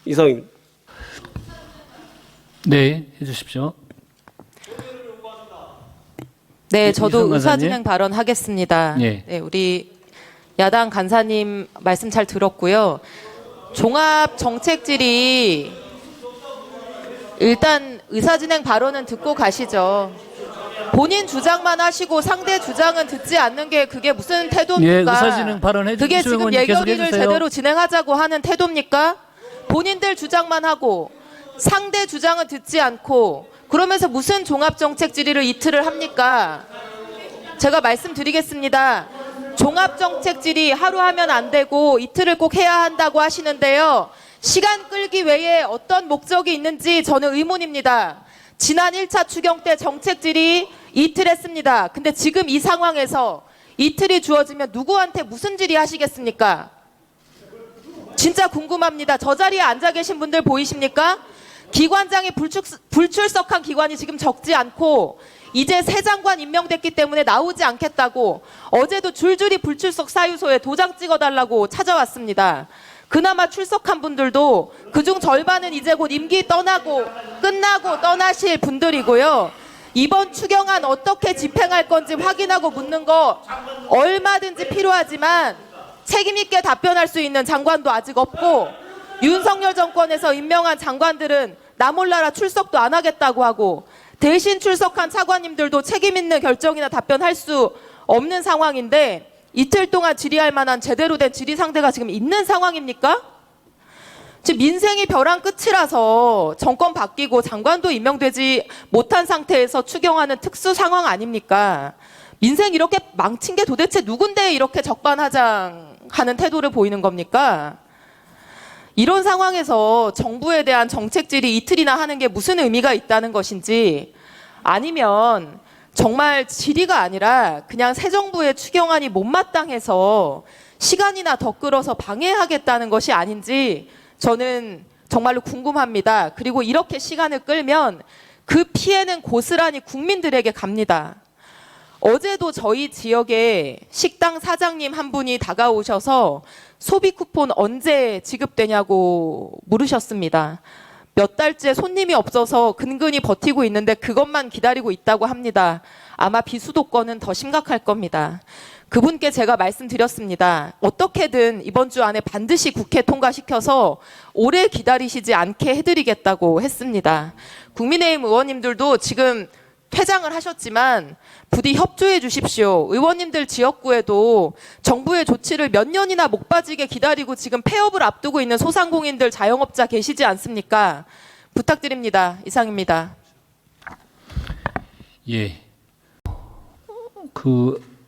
이상입니다. 네, 해주십시오. 네, 네, 저도 이성간 의사진행 발언하겠습니다. 예. 네, 우리 야당 간사님 말씀 잘 들었고요. 종합정책질의 일단 의사진행 발언은 듣고 가시죠. 본인 주장만 하시고 상대 주장은 듣지 않는 게 그게 무슨 태도입니까? 예, 의사진행 발언해 그게 주시면 지금 계속 예결위를 해주세요. 제대로 진행하자고 하는 태도입니까? 본인들 주장만 하고 상대 주장은 듣지 않고 그러면서 무슨 종합정책 질의를 이틀을 합니까? 제가 말씀드리겠습니다. 종합정책 질의 하루 하면 안 되고 이틀을 꼭 해야 한다고 하시는데요. 시간 끌기 외에 어떤 목적이 있는지 저는 의문입니다. 지난 1차 추경 때 정책 질의 이틀 했습니다. 근데 지금 이 상황에서 이틀이 주어지면 누구한테 무슨 질의 하시겠습니까? 진짜 궁금합니다. 저 자리에 앉아 계신 분들 보이십니까? 기관장이 불출석한 기관이 지금 적지 않고 이제 새 장관 임명됐기 때문에 나오지 않겠다고 어제도 줄줄이 불출석 사유소에 도장 찍어달라고 찾아왔습니다. 그나마 출석한 분들도 그중 절반은 이제 곧 임기 끝나고 떠나실 분들이고요. 이번 추경안 어떻게 집행할 건지 확인하고 묻는 거 얼마든지 필요하지만 책임 있게 답변할 수 있는 장관도 아직 없고 윤석열 정권에서 임명한 장관들은 나 몰라라 출석도 안 하겠다고 하고 대신 출석한 차관님들도 책임 있는 결정이나 답변할 수 없는 상황인데 이틀 동안 질의할 만한 제대로 된 질의 상대가 지금 있는 상황입니까? 지금 민생이 벼랑 끝이라서 정권 바뀌고 장관도 임명되지 못한 상태에서 추경하는 특수 상황 아닙니까? 민생 이렇게 망친 게 도대체 누군데 이렇게 적반하장하는 태도를 보이는 겁니까? 이런 상황에서 정부에 대한 정책 질의 이틀이나 하는 게 무슨 의미가 있다는 것인지 아니면 정말 질의가 아니라 그냥 새 정부의 추경안이 못마땅해서 시간이나 더 끌어서 방해하겠다는 것이 아닌지 저는 정말로 궁금합니다. 그리고 이렇게 시간을 끌면 그 피해는 고스란히 국민들에게 갑니다. 어제도 저희 지역에 식당 사장님 한 분이 다가오셔서 소비 쿠폰 언제 지급되냐고 물으셨습니다. 몇 달째 손님이 없어서 근근히 버티고 있는데 그것만 기다리고 있다고 합니다. 아마 비수도권은 더 심각할 겁니다. 그분께 제가 말씀드렸습니다. 어떻게든 이번 주 안에 반드시 국회 통과시켜서 오래 기다리시지 않게 해드리겠다고 했습니다. 국민의힘 의원님들도 지금 퇴장을 하셨지만 부디 협조해 주십시오. 의원님들 지역구에도 정부의 조치를 몇 년이나 목 빠지게 기다리고 지금 폐업을 앞두고 있는 소상공인들 자영업자 계시지 않습니까? 부탁드립니다. 이상입니다. 예.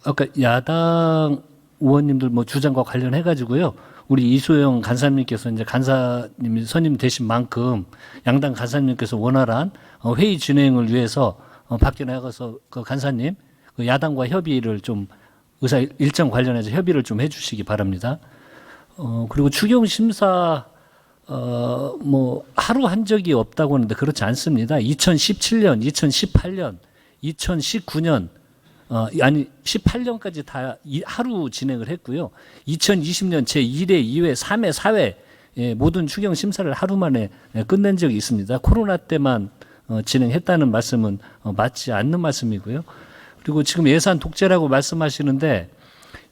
아까 야당 의원님들 주장과 관련해 가지고요. 우리 이소영 간사님께서 이제 간사님이 선임 되신 만큼 양당 간사님께서 원활한 회의 진행을 위해서 밖에 나가서 그 간사님 그 야당과 협의를 좀 의사 일정 관련해서 협의를 좀 해주시기 바랍니다. 그리고 추경 심사 하루 한 적이 없다고 하는데 그렇지 않습니다. 2017년, 2018년, 2019년 18년까지 다 하루 진행을 했고요. 2020년 제1회, 2회, 3회, 4회 모든 추경 심사를 하루 만에 끝낸 적이 있습니다. 코로나 때만 진행했다는 말씀은 맞지 않는 말씀이고요. 그리고 지금 예산 독재라고 말씀하시는데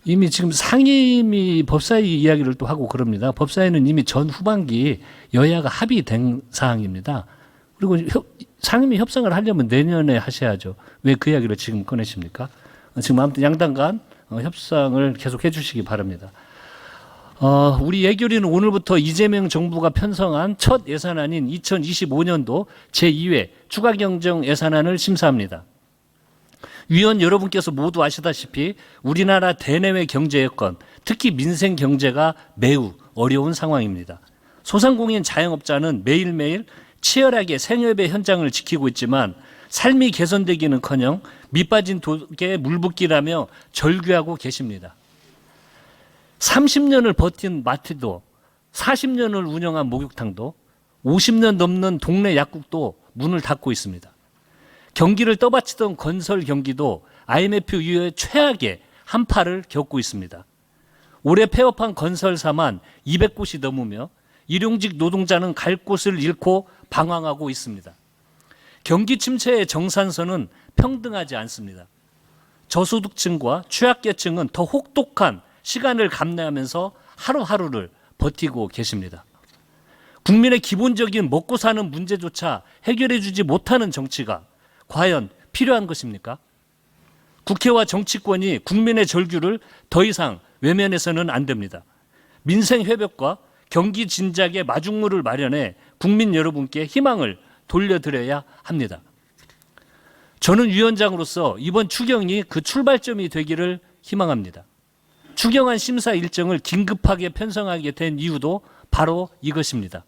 이미 지금 상임위 법사위 이야기를 또 하고 그럽니다. 법사위는 이미 전 후반기 여야가 합의된 사항입니다. 그리고 상임위 협상을 하려면 내년에 하셔야죠. 왜 그 이야기를 지금 꺼내십니까? 지금 아무튼 양당 간 협상을 계속 해주시기 바랍니다. 우리 예결위는 오늘부터 이재명 정부가 편성한 첫 예산안인 2025년도 제2회 추가경정 예산안을 심사합니다. 위원 여러분께서 모두 아시다시피 우리나라 대내외 경제 여건, 특히 민생 경제가 매우 어려운 상황입니다. 소상공인 자영업자는 매일매일 치열하게 생업의 현장을 지키고 있지만 삶이 개선되기는커녕 밑빠진 독에 물붓기라며 절규하고 계십니다. 30년을 버틴 마트도 40년을 운영한 목욕탕도 50년 넘는 동네 약국도 문을 닫고 있습니다. 경기를 떠받치던 건설 경기도 IMF 이후에 최악의 한파를 겪고 있습니다. 올해 폐업한 건설사만 200곳이 넘으며 일용직 노동자는 갈 곳을 잃고 방황하고 있습니다. 경기 침체의 정산선은 평등하지 않습니다. 저소득층과 취약계층은 더 혹독한 시간을 감내하면서 하루하루를 버티고 계십니다. 국민의 기본적인 먹고 사는 문제조차 해결해 주지 못하는 정치가 과연 필요한 것입니까? 국회와 정치권이 국민의 절규를 더 이상 외면해서는 안 됩니다. 민생 회복과 경기 진작의 마중물을 마련해 국민 여러분께 희망을 돌려드려야 합니다. 저는 위원장으로서 이번 추경이 그 출발점이 되기를 희망합니다. 추경안 심사 일정을 긴급하게 편성하게 된 이유도 바로 이것입니다.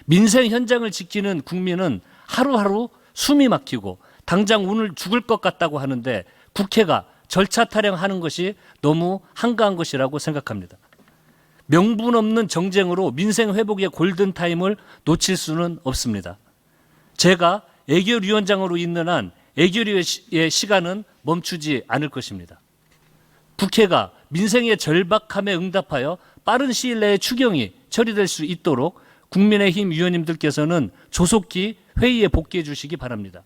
민생 현장을 지키는 국민은 하루하루 숨이 막히고 당장 오늘 죽을 것 같다고 하는데 국회가 절차 타령하는 것이 너무 한가한 것이라고 생각합니다. 명분 없는 정쟁으로 민생 회복의 골든타임을 놓칠 수는 없습니다. 제가 애결위원장으로 있는 한 애결위의 시간은 멈추지 않을 것입니다. 국회가 민생의 절박함에 응답하여 빠른 시일 내에 추경이 처리될 수 있도록 국민의힘 위원님들께서는 조속히 회의에 복귀해 주시기 바랍니다.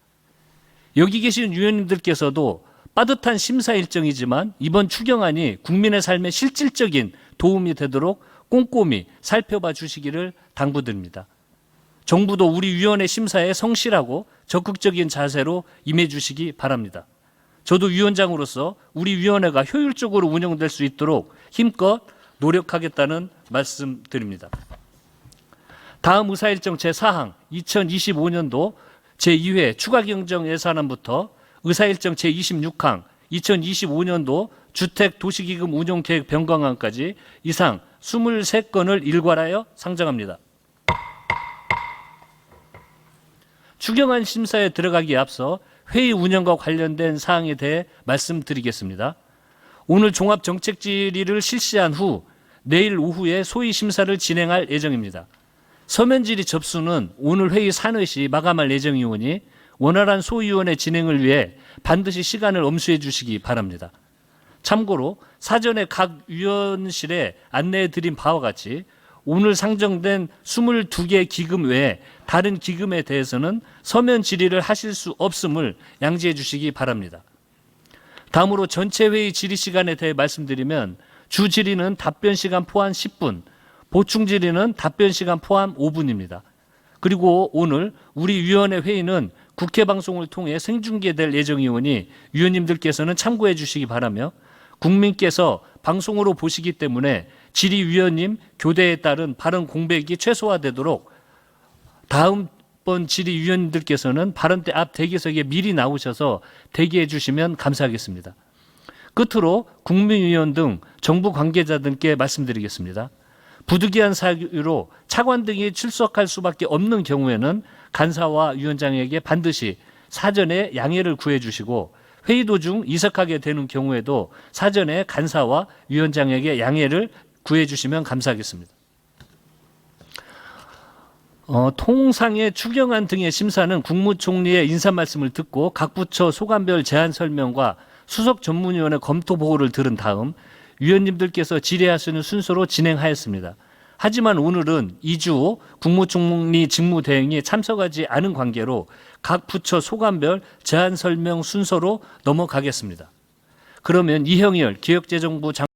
여기 계신 위원님들께서도 빠듯한 심사 일정이지만 이번 추경안이 국민의 삶에 실질적인 도움이 되도록 꼼꼼히 살펴봐 주시기를 당부드립니다. 정부도 우리 위원회 심사에 성실하고 적극적인 자세로 임해 주시기 바랍니다. 저도 위원장으로서 우리 위원회가 효율적으로 운영될 수 있도록 힘껏 노력하겠다는 말씀 드립니다. 다음 의사일정 제4항 2025년도 제2회 추가경정 예산안부터 의사일정 제26항 2025년도 주택도시기금 운용계획 변경안까지 이상 23건을 일괄하여 상정합니다. 추경안 심사에 들어가기에 앞서 회의 운영과 관련된 사항에 대해 말씀드리겠습니다. 오늘 종합정책질의를 실시한 후 내일 오후에 소위 심사를 진행할 예정입니다. 서면 질의 접수는 오늘 회의 산의시 마감할 예정이오니 원활한 소위원회 진행을 위해 반드시 시간을 엄수해 주시기 바랍니다. 참고로 사전에 각 위원실에 안내해 드린 바와 같이 오늘 상정된 22개 기금 외에 다른 기금에 대해서는 서면 질의를 하실 수 없음을 양지해 주시기 바랍니다. 다음으로 전체 회의 질의 시간에 대해 말씀드리면 주 질의는 답변 시간 포함 10분, 보충 질의는 답변 시간 포함 5분입니다. 그리고 오늘 우리 위원회 회의는 국회 방송을 통해 생중계될 예정이오니 위원님들께서는 참고해 주시기 바라며 국민께서 방송으로 보시기 때문에 질의위원님 교대에 따른 발언 공백이 최소화되도록 다음번 질의위원님들께서는 발언대 앞 대기석에 미리 나오셔서 대기해 주시면 감사하겠습니다. 끝으로 국민위원 등 정부 관계자 등께 말씀드리겠습니다. 부득이한 사유로 차관 등이 출석할 수밖에 없는 경우에는 간사와 위원장에게 반드시 사전에 양해를 구해 주시고 회의 도중 이석하게 되는 경우에도 사전에 간사와 위원장에게 양해를 구해 주시면 감사하겠습니다. 통상의 추경안 등의 심사는 국무총리의 인사 말씀을 듣고 각 부처 소관별 제안 설명과 수석 전문위원회 검토 보고를 들은 다음 위원님들께서 질의하시는 순서로 진행하였습니다. 하지만 오늘은 이주 국무총리 직무대행이 참석하지 않은 관계로 각 부처 소관별 제안 설명 순서로 넘어가겠습니다. 그러면 이형열 기획재정부